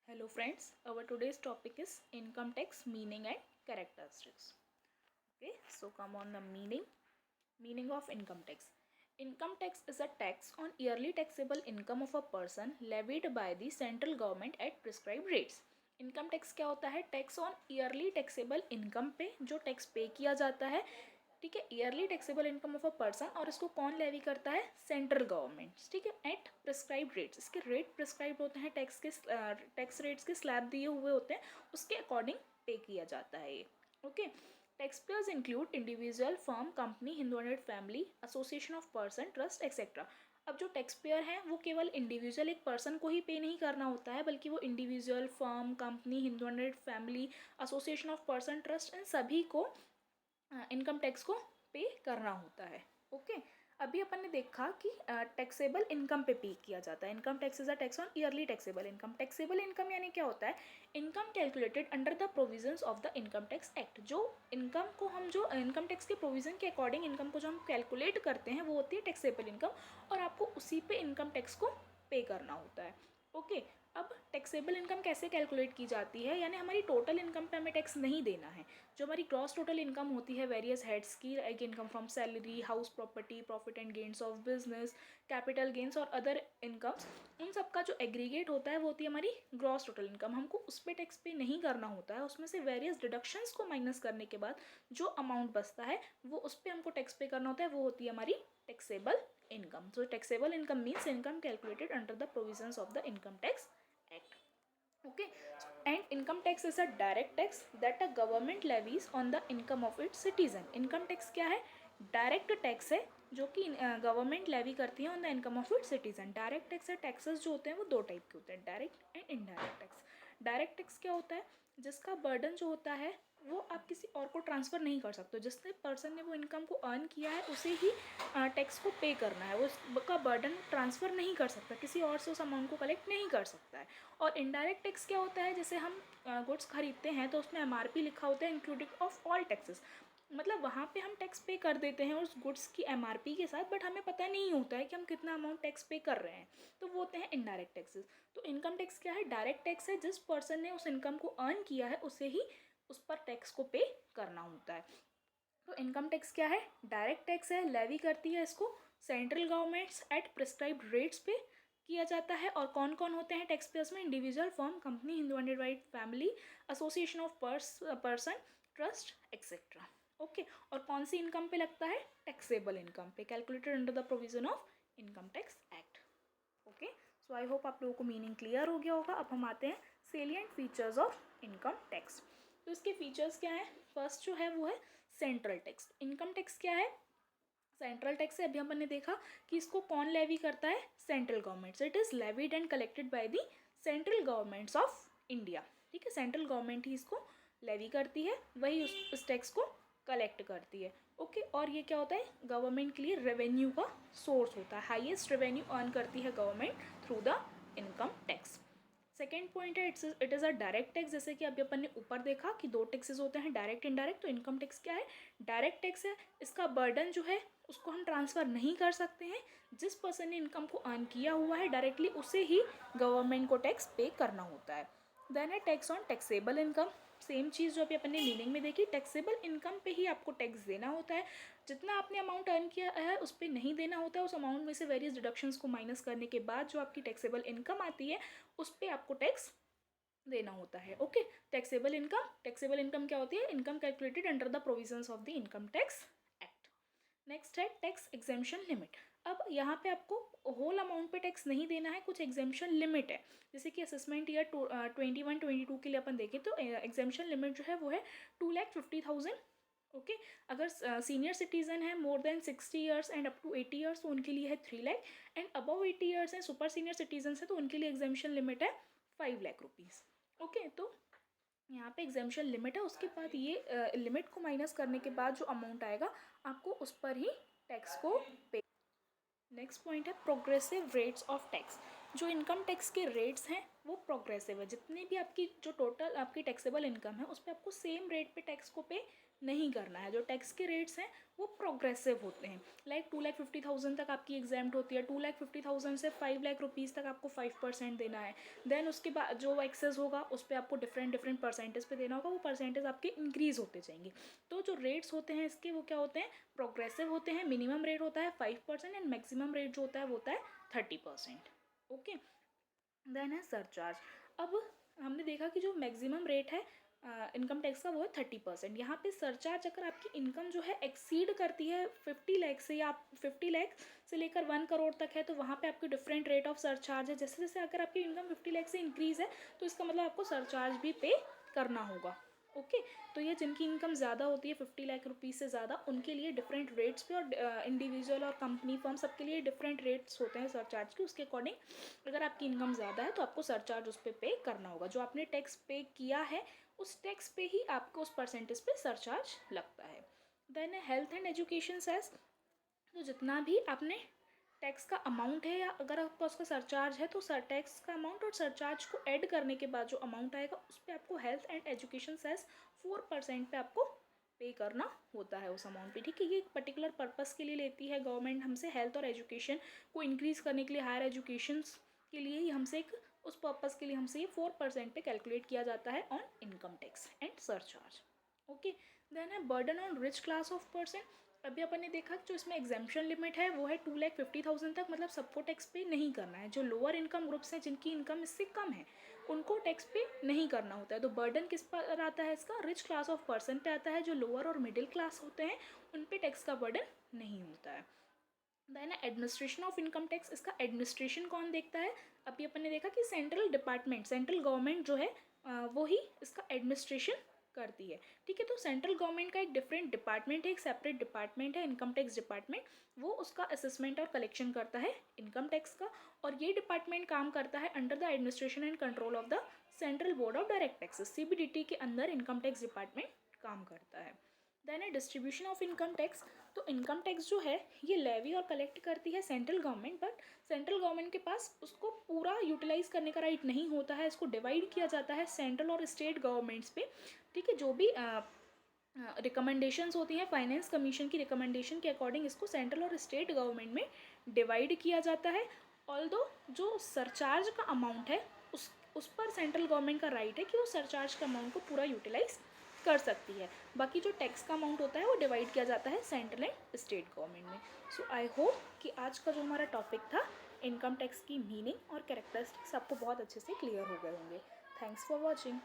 Hello friends, our today's topic is income tax meaning and characteristics. Okay, so come on the meaning of income tax. Income tax is a tax on yearly taxable income of a person levied by the central government at prescribed rates. Income tax क्या होता है? Tax on yearly taxable income पे जो tax पे किया जाता है, ठीक है, yearly taxable income of a person, और इसको कौन लेवी करता है? सेंट्रल गवर्नमेंट, ठीक है, एट प्रिस्क्राइब्ड रेट्स। इसके रेट प्रिस्क्राइब होते हैं, टैक्स रेट्स के स्लैब दिए हुए होते हैं, उसके अकॉर्डिंग पे किया जाता है ये। Okay, tax payers include individual, firm, company, Hindu undivided family, association of person, trust etcetera. अब जो टैक्स पेयर हैं वो केवल इंडिविजुअल एक पर्सन को ही पे नहीं करना होता है, बल्कि वो individual, firm, company, Hindu undivided family, association of person, trust, इन सभी को इनकम टैक्स को पे करना होता है। ओके, अभी अपन ने देखा कि टैक्सेबल इनकम पे किया जाता है। Income tax is a tax on yearly taxable income. Taxable income यानी क्या होता है? Income calculated under the provisions of the income tax act. जो इनकम को हम जो इनकम टैक्स के प्रोविजन के अकॉर्डिंग इनकम को जो हम कैलकुलेट करते हैं वो होती है टैक्सेबल इनकम, और आपको उसी पे इनकम टैक्स को पे करना होता है। ओके, अब टैक्सेबल इनकम कैसे कैलकुलेट की जाती है? यानी हमारी टोटल इनकम पे हमें टैक्स नहीं देना है। जो हमारी ग्रॉस टोटल इनकम होती है वेरियस हेड्स की, like income from salary, house property, profit and gains of business, capital gains और अदर इनकम्स, उन सब का जो एग्रीगेट होता है वो होती है हमारी ग्रॉस टोटल इनकम। हमको उस पर टैक्स पे नहीं करना होता है, उसमें से वेरियस डिडक्शंस को माइनस करने के बाद जो अमाउंट बचता है वो उस पर हमको टैक्स पे करना होता है, वो होती है हमारी taxable income. So taxable income means income calculated under the provisions of the income tax act. Okay, and income tax is a direct tax that a government levies on the income of its citizen. income tax क्या है? Direct tax है जो कि government levy करती है on the income of its citizen. Direct tax है, taxes जो होते हैं वो दो टाइप के होते हैं, direct and indirect tax. Direct tax क्या होता है? जिसका बर्डन जो होता है वो आप किसी और को ट्रांसफ़र नहीं कर सकते। जिसने पर्सन ने वो इनकम को अर्न किया है उसे ही टैक्स को पे करना है, वो उसका बर्डन ट्रांसफ़र नहीं कर सकता, किसी और से उस अमाउंट को कलेक्ट नहीं कर सकता है। और इनडायरेक्ट टैक्स क्या होता है? जैसे हम गुड्स खरीदते हैं तो उसमें एमआरपी लिखा होता है इंक्लूडिंग ऑफ ऑल टैक्सेस, मतलब वहाँ पे हम टैक्स पे कर देते हैं उस गुड्स की एमआरपी के साथ, बट हमें पता नहीं होता है कि हम कितना अमाउंट टैक्स पे कर रहे हैं, तो वो होते हैं इनडायरेक्ट टैक्सेस। तो इनकम टैक्स क्या है? डायरेक्ट टैक्स है, जिस पर्सन ने उस इनकम को अर्न किया है उसे ही उस पर टैक्स को पे करना होता है। तो इनकम टैक्स क्या है? डायरेक्ट टैक्स है, लेवी करती है इसको central governments eight prescribed rates पे किया जाता है। और कौन कौन होते हैं टैक्स पेयर्स में? Individual, firm, company, Hindu hundred wide family, association of person, trust etcetera. Okay, और कौन सी इनकम पे लगता है? टैक्सेबल इनकम पे, calculated under the provision of income tax act. Okay, so I hope आप लोगों को मीनिंग क्लियर हो गया होगा। अब हम आते हैं salient features of income tax. तो इसके फीचर्स क्या हैं? फर्स्ट जो है वो है सेंट्रल टैक्स। इनकम टैक्स क्या है? सेंट्रल टैक्स है। अभी अपन ने देखा कि इसको कौन लेवी करता है? Central government. So it is levied and collected by the central governments of India, ठीक है, सेंट्रल गवर्नमेंट ही इसको लेवी करती है, वही उस टैक्स को कलेक्ट करती है। ओके, और ये क्या होता है? गवर्नमेंट के लिए रेवेन्यू का सोर्स होता है, हाईएस्ट रेवेन्यू अर्न करती है government through the income tax. Second point है it is a direct tax. जैसे कि अभी अपन ने ऊपर देखा कि दो टैक्सेस होते हैं, डायरेक्ट इनडायरेक्ट। तो इनकम टैक्स क्या है? डायरेक्ट टैक्स है। इसका बर्डन जो है उसको हम ट्रांसफ़र नहीं कर सकते हैं, जिस पर्सन ने इनकम को अर्न किया हुआ है डायरेक्टली उसे ही गवर्नमेंट को टैक्स पे करना होता है। देन है tax on taxable income. Same चीज़ जो अभी अपन ने मीनिंग में देखी, टैक्सेबल इनकम पे ही आपको टैक्स देना होता है। जितना आपने अमाउंट अर्न किया है उस पर नहीं देना होता है, उस अमाउंट में से वेरियस डिडक्शंस को माइनस करने के बाद जो आपकी टैक्सेबल इनकम आती है उस पर आपको टैक्स देना होता है। ओके, टैक्सेबल इनकम क्या होती है? Income calculated under the provisions of the income tax act. Next है टैक्स एग्जेम्पशन लिमिट। अब यहाँ पे आपको होल अमाउंट पे टैक्स नहीं देना है, कुछ एग्जेम्पशन लिमिट है। जैसे कि असेसमेंट ईयर 21-22 के लिए अपन देखें तो एग्जेम्पशन लिमिट जो है वो है 2,50,000। ओके, अगर सीनियर सिटीजन है more than 60 years and up to 80 years तो उनके लिए है 3 लाख, एंड अबव 80 ईयर्स हैं, सुपर सीनियर सिटीजन है तो उनके लिए एग्जेम्पशन लिमिट है 5 लाख रुपीज़। ओके, तो यहाँ पे एग्जाम्पशन लिमिट है, उसके बाद ये लिमिट को माइनस करने के बाद जो अमाउंट आएगा आपको उस पर ही टैक्स को पे। नेक्स्ट पॉइंट है प्रोग्रेसिव रेट्स ऑफ टैक्स। जो इनकम टैक्स के रेट्स हैं वो प्रोग्रेसिव है। जितनी भी आपकी जो टोटल आपकी टैक्सेबल इनकम है उस पर आपको सेम रेट पे टैक्स को पे नहीं करना है। जो टैक्स के रेट्स हैं वो प्रोग्रेसिव होते हैं। लाइक 2,50,000 तक आपकी एग्जाम्प्ट होती है, 2,50,000 से 5,00,000 रुपीज़ तक आपको 5% देना है। देन उसके बाद जो एक्सेस होगा उस पर आपको डिफरेंट डिफरेंट परसेंटेज पे देना होगा, वो परसेंटेज आपके इंक्रीज़ होते जाएंगे। तो जो रेट्स होते हैं इसके वो क्या होते हैं, प्रोग्रेसिव होते हैं। मिनिमम रेट होता है 5% एंड मैक्सिमम रेट जो होता है वो होता है 30%। ओके, देन है सरचार्ज। अब हमने देखा कि जो मैक्सिमम रेट है इनकम टैक्स का वो है 30%। यहाँ पे सरचार्ज अगर आपकी इनकम जो है एक्सीड करती है 50 लाख से, या 50 लाख से लेकर 1 करोड़ तक है, तो वहाँ पे आपकी डिफरेंट रेट ऑफ सरचार्ज है। जैसे जैसे अगर आपकी इनकम 50 लाख से इंक्रीज़ है तो इसका मतलब आपको सरचार्ज भी पे करना होगा। ओके, तो ये जिनकी इनकम ज़्यादा होती है 50 लाख रुपीज़ से ज़्यादा, उनके लिए डिफरेंट रेट्स पे, और इंडिविजुअल और कंपनी फर्म सबके लिए डिफरेंट रेट्स होते हैं सरचार्ज के। उसके अकॉर्डिंग अगर आपकी इनकम ज़्यादा है तो आपको सरचार्ज उस पर पे करना होगा। जो आपने टैक्स पे किया है उस टैक्स पे ही आपको उस परसेंटेज पे सरचार्ज लगता है। Then health and education cess, तो जितना भी आपने टैक्स का अमाउंट है या अगर आपका उसका सरचार्ज है तो टैक्स का अमाउंट और सरचार्ज को ऐड करने के बाद जो अमाउंट आएगा उस पर आपको हेल्थ एंड एजुकेशन सेस 4% पे आपको पे करना होता है उस अमाउंट पे। ठीक है, ये एक पर्टिकुलर पर्पस के लिए लेती है गवर्नमेंट हमसे, हेल्थ और एजुकेशन को इंक्रीज़ करने के लिए, हायर एजुकेशन के लिए ही हमसे एक उस पर्पस के लिए हमसे ये 4% पे कैलकुलेट किया जाता है on income tax and surcharge. Okay, then है burden on rich class of person. अभी अपन ने देखा जो इसमें एग्जाम्पशन लिमिट है वो है 2,50,000 तक, मतलब सबको टैक्स पे नहीं करना है। जो लोअर इनकम ग्रुप्स हैं जिनकी इनकम इससे कम है उनको टैक्स पे नहीं करना होता है। तो बर्डन किस पर आता है इसका, रिच क्लास ऑफ पर्सन पे आता है। जो लोअर और मिडिल क्लास होते हैं उन पे टैक्स का बर्डन नहीं होता है। Then administration of income tax, इसका एडमिनिस्ट्रेशन कौन देखता है। अभी अपन ने देखा कि सेंट्रल डिपार्टमेंट, सेंट्रल गवर्नमेंट जो है वो ही इसका एडमिनिस्ट्रेशन करती है। ठीक है, तो सेंट्रल गवर्नमेंट का एक डिफरेंट डिपार्टमेंट है, एक सेपरेट डिपार्टमेंट है इनकम टैक्स डिपार्टमेंट। वो उसका असेसमेंट और कलेक्शन करता है इनकम टैक्स का, और ये डिपार्टमेंट काम करता है under the administration and control of the central board of direct taxes. CBDT के अंदर इनकम टैक्स डिपार्टमेंट काम करता है। देन है डिस्ट्रीब्यूशन ऑफ इनकम टैक्स। तो इनकम टैक्स जो है ये लेवी और कलेक्ट करती है central government, but central government के पास उसको पूरा यूटिलाइज करने का राइट नहीं होता है। इसको डिवाइड किया जाता है सेंट्रल और स्टेट गवर्नमेंट्स पे। ठीक है, जो भी रिकमेंडेशंस होती हैं फाइनेंस कमीशन की रिकमेंडेशन के अकॉर्डिंग इसको सेंट्रल और स्टेट गवर्नमेंट में डिवाइड किया जाता है। ऑल्दो जो सरचार्ज का अमाउंट है उस पर सेंट्रल गवर्नमेंट का राइट है कि वो सरचार्ज का अमाउंट को पूरा यूटिलाइज कर सकती है। बाकी जो टैक्स का अमाउंट होता है वो डिवाइड किया जाता है सेंट्रल एंड स्टेट गवर्नमेंट में। सो आई होप कि आज का जो हमारा टॉपिक था इनकम टैक्स की मीनिंग और कैरेक्टरिस्टिक्स आपको बहुत अच्छे से क्लियर हो गए होंगे। Thanks for watching.